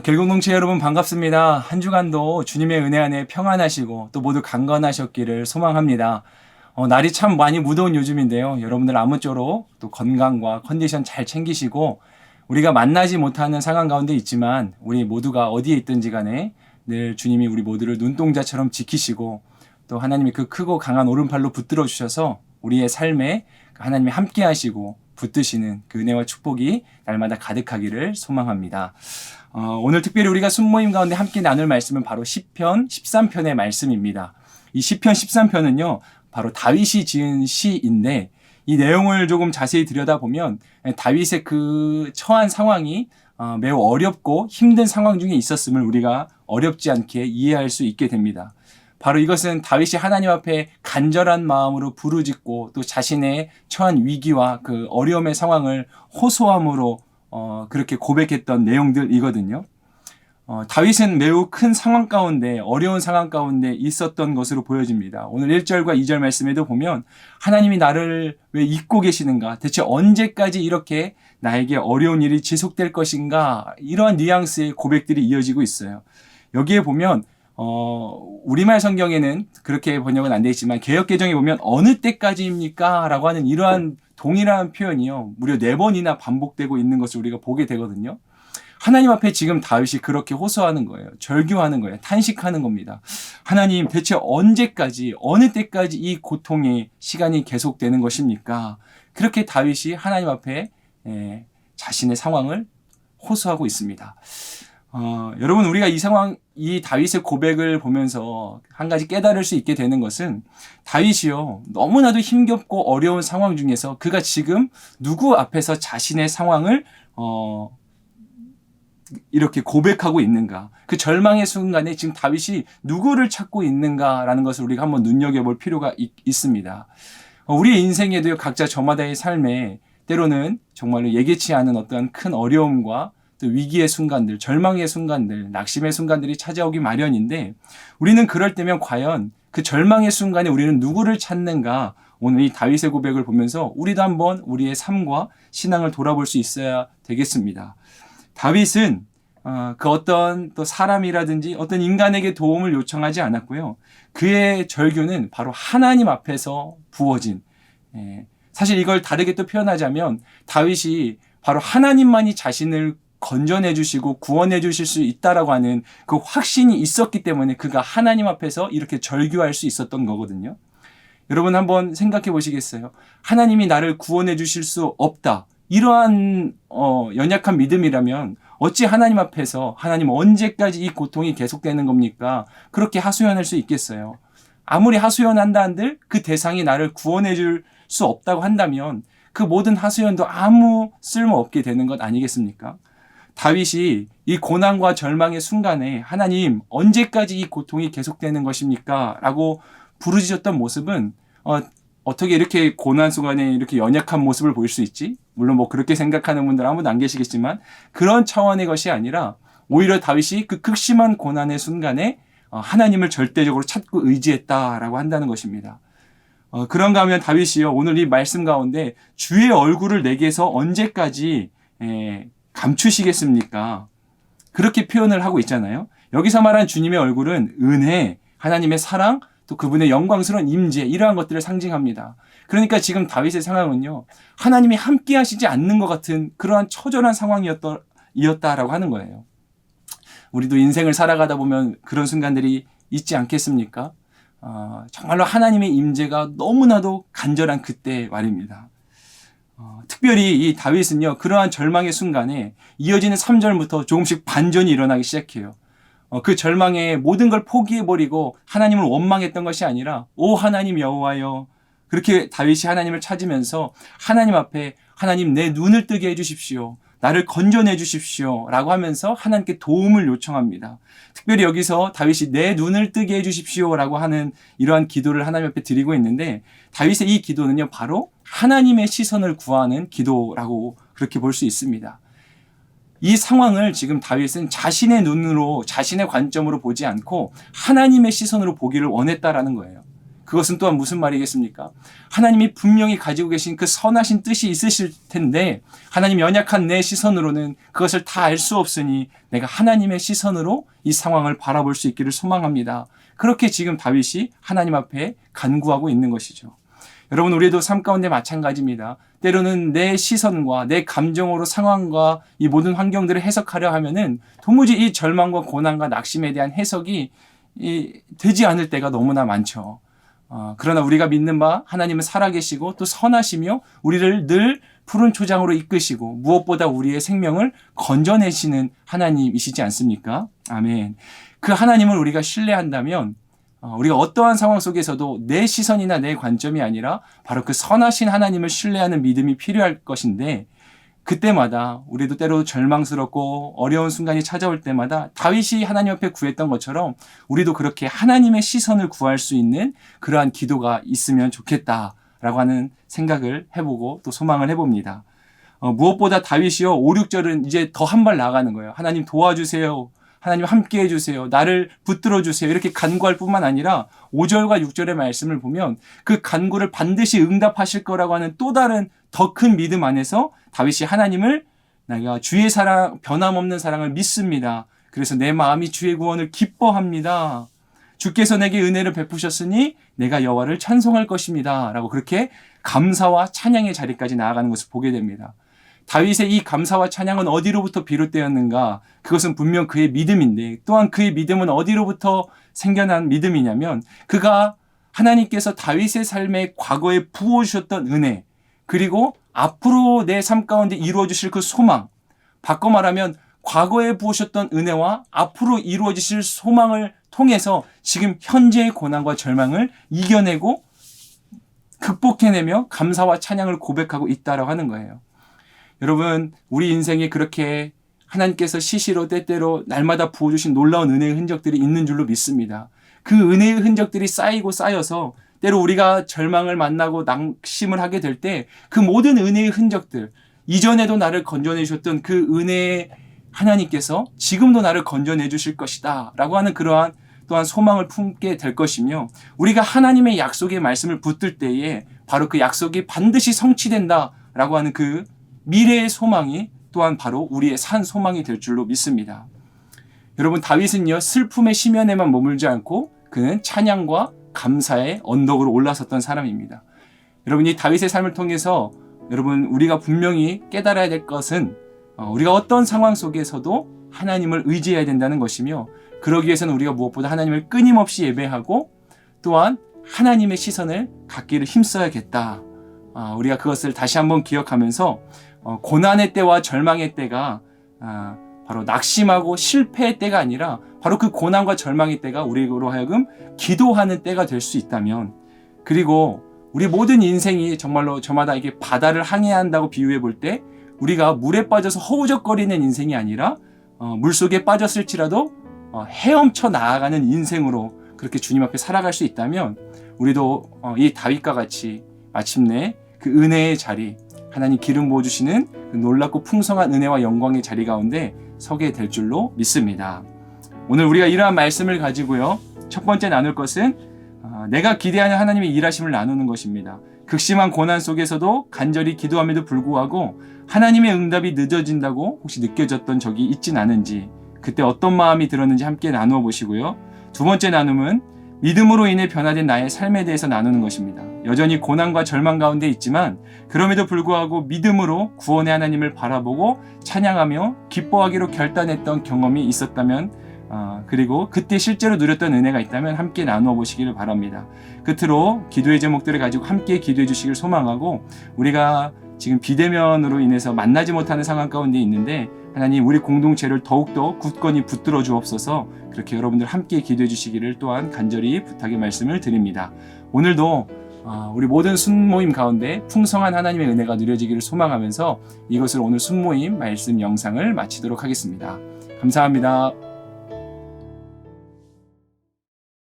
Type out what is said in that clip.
결국농체 여러분 반갑습니다. 한 주간도 주님의 은혜 안에 평안하시고 또 모두 강건하셨기를 소망합니다. 날이 참 많이 무더운 요즘인데요. 여러분들 아무쪼록 또 건강과 컨디션 잘 챙기시고 우리가 만나지 못하는 상황 가운데 있지만 우리 모두가 어디에 있든지 간에 늘 주님이 우리 모두를 눈동자처럼 지키시고 또 하나님이 그 크고 강한 오른팔로 붙들어 주셔서 우리의 삶에 하나님이 함께 하시고 붙드시는 그 은혜와 축복이 날마다 가득하기를 소망합니다. 오늘 특별히 우리가 순모임 가운데 함께 나눌 말씀은 바로 시편 13편의 말씀입니다. 이 시편 13편은요, 바로 다윗이 지은 시인데 이 내용을 조금 자세히 들여다보면 다윗의 그 처한 상황이 매우 어렵고 힘든 상황 중에 있었음을 우리가 어렵지 않게 이해할 수 있게 됩니다. 바로 이것은 다윗이 하나님 앞에 간절한 마음으로 부르짖고 또 자신의 처한 위기와 그 어려움의 상황을 호소함으로 그렇게 고백했던 내용들이거든요. 다윗은 매우 큰 상황 가운데 어려운 상황 가운데 있었던 것으로 보여집니다. 오늘 1절과 2절 말씀에도 보면 하나님이 나를 왜 잊고 계시는가? 대체 언제까지 이렇게 나에게 어려운 일이 지속될 것인가? 이러한 뉘앙스의 고백들이 이어지고 있어요. 여기에 보면 우리말 성경에는 그렇게 번역은 안 되어 있지만 개역개정에 보면 어느 때까지입니까? 라고 하는 이러한 동일한 표현이요. 무려 4번이나 반복되고 있는 것을 우리가 보게 되거든요. 하나님 앞에 지금 다윗이 그렇게 호소하는 거예요. 절규하는 거예요. 탄식하는 겁니다. 하나님 대체 언제까지 어느 때까지 이 고통의 시간이 계속되는 것입니까? 그렇게 다윗이 하나님 앞에 자신의 상황을 호소하고 있습니다. 여러분 우리가 이 다윗의 고백을 보면서 한 가지 깨달을 수 있게 되는 것은 다윗이요 너무나도 힘겹고 어려운 상황 중에서 그가 지금 누구 앞에서 자신의 상황을 이렇게 고백하고 있는가, 그 절망의 순간에 지금 다윗이 누구를 찾고 있는가라는 것을 우리가 한번 눈여겨볼 필요가 있습니다. 우리의 인생에도 각자 저마다의 삶에 때로는 정말로 예기치 않은 어떤 큰 어려움과 또 위기의 순간들, 절망의 순간들, 낙심의 순간들이 찾아오기 마련인데 우리는 그럴 때면 과연 그 절망의 순간에 우리는 누구를 찾는가? 오늘 이 다윗의 고백을 보면서 우리도 한번 우리의 삶과 신앙을 돌아볼 수 있어야 되겠습니다. 다윗은 그 어떤 또 사람이라든지 어떤 인간에게 도움을 요청하지 않았고요. 그의 절규는 바로 하나님 앞에서 부어진, 사실 이걸 다르게 또 표현하자면 다윗이 바로 하나님만이 자신을 건져내 주시고 구원해 주실 수 있다라고 하는 그 확신이 있었기 때문에 그가 하나님 앞에서 이렇게 절규할 수 있었던 거거든요. 여러분 한번 생각해 보시겠어요? 하나님이 나를 구원해 주실 수 없다. 이러한 연약한 믿음이라면 어찌 하나님 앞에서 하나님 언제까지 이 고통이 계속되는 겁니까? 그렇게 하소연할 수 있겠어요? 아무리 하소연한다 한들 그 대상이 나를 구원해 줄 수 없다고 한다면 그 모든 하소연도 아무 쓸모없게 되는 것 아니겠습니까? 다윗이 이 고난과 절망의 순간에 하나님 언제까지 이 고통이 계속되는 것입니까? 라고 부르짖었던 모습은 어떻게 이렇게 고난 순간에 이렇게 연약한 모습을 보일 수 있지? 물론 뭐 그렇게 생각하는 분들 아무도 안 계시겠지만 그런 차원의 것이 아니라 오히려 다윗이 그 극심한 고난의 순간에 하나님을 절대적으로 찾고 의지했다라고 한다는 것입니다. 그런가 하면 다윗이요 오늘 이 말씀 가운데 주의 얼굴을 내게서 언제까지 감추시겠습니까? 그렇게 표현을 하고 있잖아요. 여기서 말한 주님의 얼굴은 은혜, 하나님의 사랑, 또 그분의 영광스러운 임재 이러한 것들을 상징합니다. 그러니까 지금 다윗의 상황은요. 하나님이 함께 하시지 않는 것 같은 그러한 처절한 상황이었다라고 하는 거예요. 우리도 인생을 살아가다 보면 그런 순간들이 있지 않겠습니까? 정말로 하나님의 임재가 너무나도 간절한 그때 말입니다. 특별히 이 다윗은요. 그러한 절망의 순간에 이어지는 3절부터 조금씩 반전이 일어나기 시작해요. 그 절망에 모든 걸 포기해버리고 하나님을 원망했던 것이 아니라 오 하나님 여호와여 그렇게 다윗이 하나님을 찾으면서 하나님 앞에 하나님 내 눈을 뜨게 해주십시오. 나를 건져내 주십시오. 라고 하면서 하나님께 도움을 요청합니다. 특별히 여기서 다윗이 내 눈을 뜨게 해주십시오. 라고 하는 이러한 기도를 하나님 앞에 드리고 있는데 다윗의 이 기도는요. 바로 하나님의 시선을 구하는 기도라고 그렇게 볼 수 있습니다. 이 상황을 지금 다윗은 자신의 눈으로 자신의 관점으로 보지 않고 하나님의 시선으로 보기를 원했다라는 거예요. 그것은 또한 무슨 말이겠습니까? 하나님이 분명히 가지고 계신 그 선하신 뜻이 있으실 텐데 하나님 연약한 내 시선으로는 그것을 다 알 수 없으니 내가 하나님의 시선으로 이 상황을 바라볼 수 있기를 소망합니다. 그렇게 지금 다윗이 하나님 앞에 간구하고 있는 것이죠. 여러분, 우리도 삶 가운데 마찬가지입니다. 때로는 내 시선과 내 감정으로 상황과 이 모든 환경들을 해석하려 하면은 도무지 이 절망과 고난과 낙심에 대한 해석이 되지 않을 때가 너무나 많죠. 그러나 우리가 믿는 바 하나님은 살아계시고 또 선하시며 우리를 늘 푸른 초장으로 이끄시고 무엇보다 우리의 생명을 건져내시는 하나님이시지 않습니까? 아멘. 그 하나님을 우리가 신뢰한다면 우리가 어떠한 상황 속에서도 내 시선이나 내 관점이 아니라 바로 그 선하신 하나님을 신뢰하는 믿음이 필요할 것인데 그때마다 우리도 때로 절망스럽고 어려운 순간이 찾아올 때마다 다윗이 하나님 앞에 구했던 것처럼 우리도 그렇게 하나님의 시선을 구할 수 있는 그러한 기도가 있으면 좋겠다라고 하는 생각을 해보고 또 소망을 해봅니다. 무엇보다 다윗이요 5, 6절은 이제 더 한 발 나아가는 거예요. 하나님 도와주세요. 하나님 함께 해주세요. 나를 붙들어 주세요. 이렇게 간구할 뿐만 아니라 5절과 6절의 말씀을 보면 그 간구를 반드시 응답하실 거라고 하는 또 다른 더 큰 믿음 안에서 다윗이 하나님을 내가 주의 사랑, 변함없는 사랑을 믿습니다. 그래서 내 마음이 주의 구원을 기뻐합니다. 주께서 내게 은혜를 베푸셨으니 내가 여호와를 찬송할 것입니다. 라고 그렇게 감사와 찬양의 자리까지 나아가는 것을 보게 됩니다. 다윗의 이 감사와 찬양은 어디로부터 비롯되었는가? 그것은 분명 그의 믿음인데 또한 그의 믿음은 어디로부터 생겨난 믿음이냐면 그가 하나님께서 다윗의 삶에 과거에 부어주셨던 은혜 그리고 앞으로 내 삶 가운데 이루어주실 그 소망, 바꿔 말하면 과거에 부으셨던 은혜와 앞으로 이루어지실 소망을 통해서 지금 현재의 고난과 절망을 이겨내고 극복해내며 감사와 찬양을 고백하고 있다라고 하는 거예요. 여러분, 우리 인생에 그렇게 하나님께서 시시로 때때로 날마다 부어주신 놀라운 은혜의 흔적들이 있는 줄로 믿습니다. 그 은혜의 흔적들이 쌓이고 쌓여서 때로 우리가 절망을 만나고 낙심을 하게 될 때 그 모든 은혜의 흔적들, 이전에도 나를 건져내 주셨던 그 은혜의 하나님께서 지금도 나를 건져내 주실 것이다 라고 하는 그러한 또한 소망을 품게 될 것이며 우리가 하나님의 약속의 말씀을 붙들 때에 바로 그 약속이 반드시 성취된다 라고 하는 그 미래의 소망이 또한 바로 우리의 산 소망이 될 줄로 믿습니다. 여러분, 다윗은요 슬픔의 심연에만 머물지 않고 그는 찬양과 감사의 언덕으로 올라섰던 사람입니다. 여러분, 이 다윗의 삶을 통해서 여러분 우리가 분명히 깨달아야 될 것은 우리가 어떤 상황 속에서도 하나님을 의지해야 된다는 것이며 그러기 위해서는 우리가 무엇보다 하나님을 끊임없이 예배하고 또한 하나님의 시선을 갖기를 힘써야겠다. 우리가 그것을 다시 한번 기억하면서 고난의 때와 절망의 때가 바로 낙심하고 실패의 때가 아니라 바로 그 고난과 절망의 때가 우리로 하여금 기도하는 때가 될 수 있다면 그리고 우리 모든 인생이 정말로 저마다 이게 바다를 항해야 한다고 비유해 볼 때 우리가 물에 빠져서 허우적거리는 인생이 아니라 물속에 빠졌을지라도 헤엄쳐 나아가는 인생으로 그렇게 주님 앞에 살아갈 수 있다면 우리도 이 다윗과 같이 마침내 그 은혜의 자리 하나님 기름 부어주시는 그 놀랍고 풍성한 은혜와 영광의 자리 가운데 서게 될 줄로 믿습니다. 오늘 우리가 이러한 말씀을 가지고요 첫 번째 나눌 것은 내가 기대하는 하나님의 일하심을 나누는 것입니다. 극심한 고난 속에서도 간절히 기도함에도 불구하고 하나님의 응답이 늦어진다고 혹시 느껴졌던 적이 있진 않은지 그때 어떤 마음이 들었는지 함께 나누어 보시고요. 두 번째 나눔은 믿음으로 인해 변화된 나의 삶에 대해서 나누는 것입니다. 여전히 고난과 절망 가운데 있지만 그럼에도 불구하고 믿음으로 구원의 하나님을 바라보고 찬양하며 기뻐하기로 결단했던 경험이 있었다면 그리고 그때 실제로 누렸던 은혜가 있다면 함께 나누어 보시기를 바랍니다. 끝으로 기도의 제목들을 가지고 함께 기도해 주시길 소망하고 우리가 지금 비대면으로 인해서 만나지 못하는 상황 가운데 있는데 하나님 우리 공동체를 더욱더 굳건히 붙들어 주옵소서. 그렇게 여러분들 함께 기도해 주시기를 또한 간절히 부탁의 말씀을 드립니다. 오늘도 우리 모든 순모임 가운데 풍성한 하나님의 은혜가 누려지기를 소망하면서 이것을 오늘 순모임 말씀 영상을 마치도록 하겠습니다. 감사합니다.